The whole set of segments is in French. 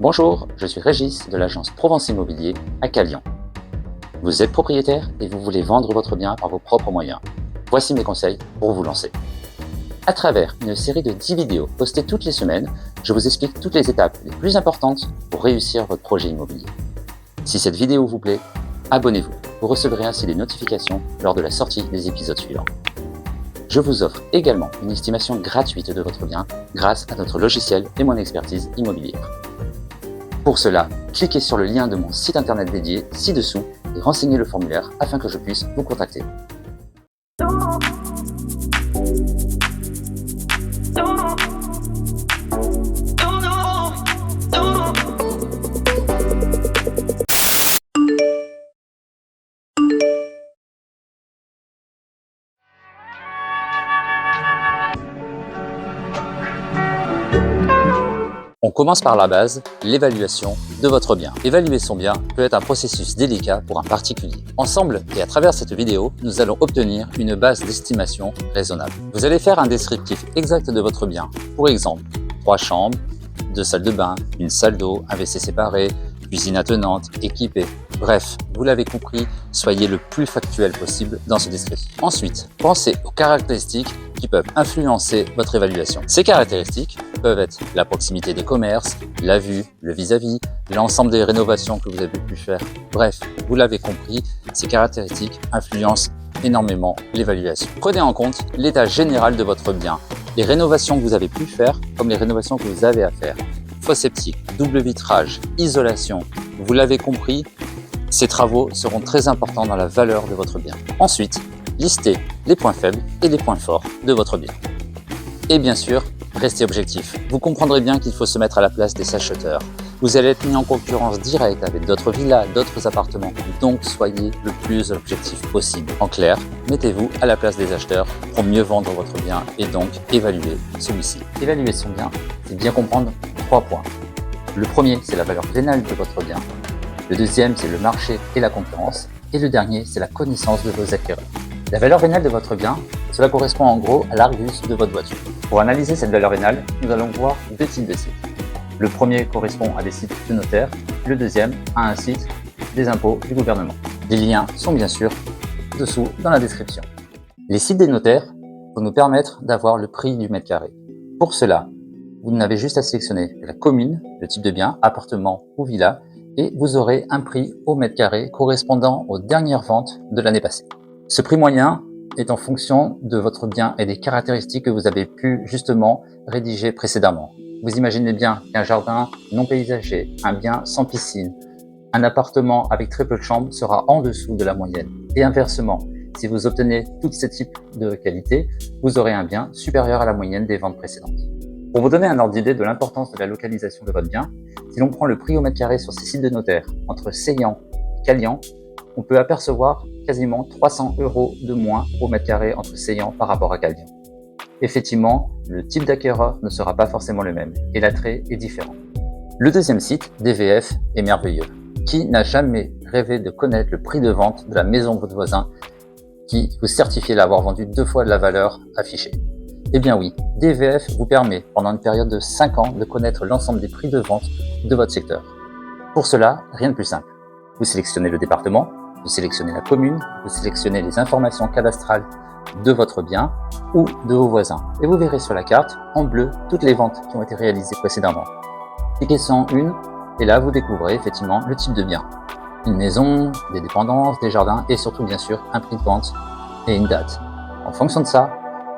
Bonjour, je suis Régis de l'agence Provence Immobilier à Calian. Vous êtes propriétaire et vous voulez vendre votre bien par vos propres moyens. Voici mes conseils pour vous lancer. À travers une série de 10 vidéos postées toutes les semaines, je vous explique toutes les étapes les plus importantes pour réussir votre projet immobilier. Si cette vidéo vous plaît, abonnez-vous. Vous recevrez ainsi des notifications lors de la sortie des épisodes suivants. Je vous offre également une estimation gratuite de votre bien grâce à notre logiciel et mon expertise immobilière. Pour cela, cliquez sur le lien de mon site internet dédié ci-dessous et renseignez le formulaire afin que je puisse vous contacter. On commence par la base, l'évaluation de votre bien. Évaluer son bien peut être un processus délicat pour un particulier. Ensemble et à travers cette vidéo, nous allons obtenir une base d'estimation raisonnable. Vous allez faire un descriptif exact de votre bien. Pour exemple, 3 chambres, 2 salles de bain, une salle d'eau, un WC séparé, cuisine attenante, équipée. Bref, vous l'avez compris, soyez le plus factuel possible dans ce descriptif. Ensuite, pensez aux caractéristiques qui peuvent influencer votre évaluation. Ces caractéristiques peuvent être la proximité des commerces, la vue, le vis-à-vis, l'ensemble des rénovations que vous avez pu faire. Bref, vous l'avez compris, ces caractéristiques influencent énormément l'évaluation. Prenez en compte l'état général de votre bien, les rénovations que vous avez pu faire comme les rénovations que vous avez à faire. Fosse septique, double vitrage, isolation, vous l'avez compris, ces travaux seront très importants dans la valeur de votre bien. Ensuite, listez les points faibles et les points forts de votre bien. Et bien sûr, restez objectif. Vous comprendrez bien qu'il faut se mettre à la place des acheteurs. Vous allez être mis en concurrence directe avec d'autres villas, d'autres appartements. Donc, soyez le plus objectif possible. En clair, mettez-vous à la place des acheteurs pour mieux vendre votre bien et donc évaluer celui-ci. Évaluer son bien, c'est bien comprendre 3 points. Le premier, c'est la valeur vénale de votre bien. Le deuxième, c'est le marché et la concurrence. Et le dernier, c'est la connaissance de vos acquéreurs. La valeur vénale de votre bien, cela correspond en gros à l'Argus de votre voiture. Pour analyser cette valeur vénale, nous allons voir 2 types de sites. Le premier correspond à des sites de notaire, le deuxième à un site des impôts du gouvernement. Les liens sont bien sûr dessous dans la description. Les sites des notaires vont nous permettre d'avoir le prix du mètre carré. Pour cela, vous n'avez juste à sélectionner la commune, le type de bien, appartement ou villa, et vous aurez un prix au mètre carré correspondant aux dernières ventes de l'année passée. Ce prix moyen est en fonction de votre bien et des caractéristiques que vous avez pu justement rédiger précédemment. Vous imaginez bien qu'un jardin non paysager, un bien sans piscine, un appartement avec très peu de chambres sera en dessous de la moyenne. Et inversement, si vous obtenez tous ces types de qualités, vous aurez un bien supérieur à la moyenne des ventes précédentes. Pour vous donner un ordre d'idée de l'importance de la localisation de votre bien, si l'on prend le prix au mètre carré sur ces sites de notaire entre Seillan et Calian, on peut apercevoir quasiment 300 € de moins au mètre carré entre Seillan par rapport à Calian. Effectivement, le type d'acquéreur ne sera pas forcément le même et l'attrait est différent. Le deuxième site, DVF, est merveilleux. Qui n'a jamais rêvé de connaître le prix de vente de la maison de votre voisin qui vous certifie l'avoir vendu 2 fois de la valeur affichée? Eh bien oui, DVF vous permet pendant une période de 5 ans de connaître l'ensemble des prix de vente de votre secteur. Pour cela, rien de plus simple. Vous sélectionnez le département, vous sélectionnez la commune, vous sélectionnez les informations cadastrales de votre bien ou de vos voisins. Et vous verrez sur la carte, en bleu, toutes les ventes qui ont été réalisées précédemment. Cliquez sur une et là vous découvrez effectivement le type de bien. Une maison, des dépendances, des jardins et surtout bien sûr un prix de vente et une date. En fonction de ça,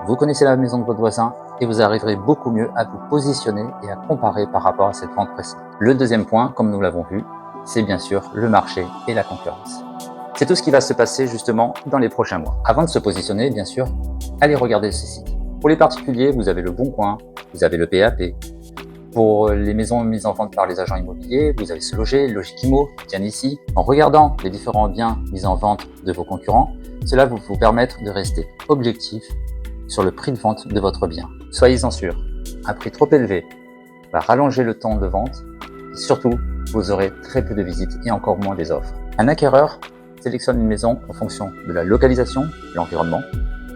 vous connaissez la maison de votre voisin et vous arriverez beaucoup mieux à vous positionner et à comparer par rapport à cette vente précédente. Le deuxième point, comme nous l'avons vu, c'est bien sûr le marché et la concurrence. C'est tout ce qui va se passer justement dans les prochains mois. Avant de se positionner, bien sûr, allez regarder ces sites. Pour les particuliers, vous avez le Bon Coin, vous avez le PAP. Pour les maisons mises en vente par les agents immobiliers, vous avez Se Loger, Logiquimo, bien ici. En regardant les différents biens mis en vente de vos concurrents, cela va vous permettre de rester objectif sur le prix de vente de votre bien. Soyez-en sûr, un prix trop élevé va rallonger le temps de vente et surtout, vous aurez très peu de visites et encore moins des offres. Un acquéreur sélectionne une maison en fonction de la localisation, l'environnement,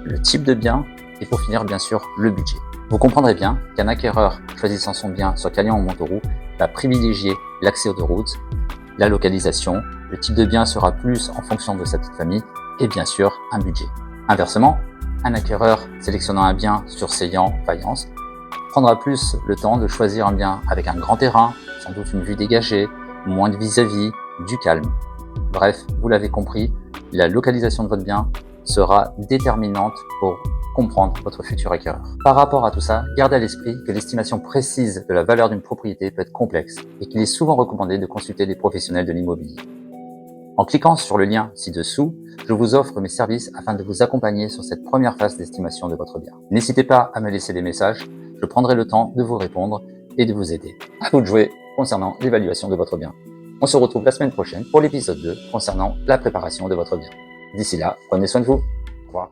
le type de bien et pour finir bien sûr le budget. Vous comprendrez bien qu'un acquéreur choisissant son bien sur Calian ou Montauroux va privilégier l'accès aux deux routes, la localisation, le type de bien sera plus en fonction de sa petite famille et bien sûr un budget. Inversement, un acquéreur sélectionnant un bien sur Seyant, faïence, prendra plus le temps de choisir un bien avec un grand terrain, sans doute une vue dégagée, moins de vis-à-vis, du calme. Bref, vous l'avez compris, la localisation de votre bien sera déterminante pour comprendre votre futur acquéreur. Par rapport à tout ça, gardez à l'esprit que l'estimation précise de la valeur d'une propriété peut être complexe et qu'il est souvent recommandé de consulter des professionnels de l'immobilier. En cliquant sur le lien ci-dessous, je vous offre mes services afin de vous accompagner sur cette première phase d'estimation de votre bien. N'hésitez pas à me laisser des messages, je prendrai le temps de vous répondre et de vous aider. À vous de jouer concernant l'évaluation de votre bien. On se retrouve la semaine prochaine pour l'épisode 2 concernant la préparation de votre bien. D'ici là, prenez soin de vous. Au revoir.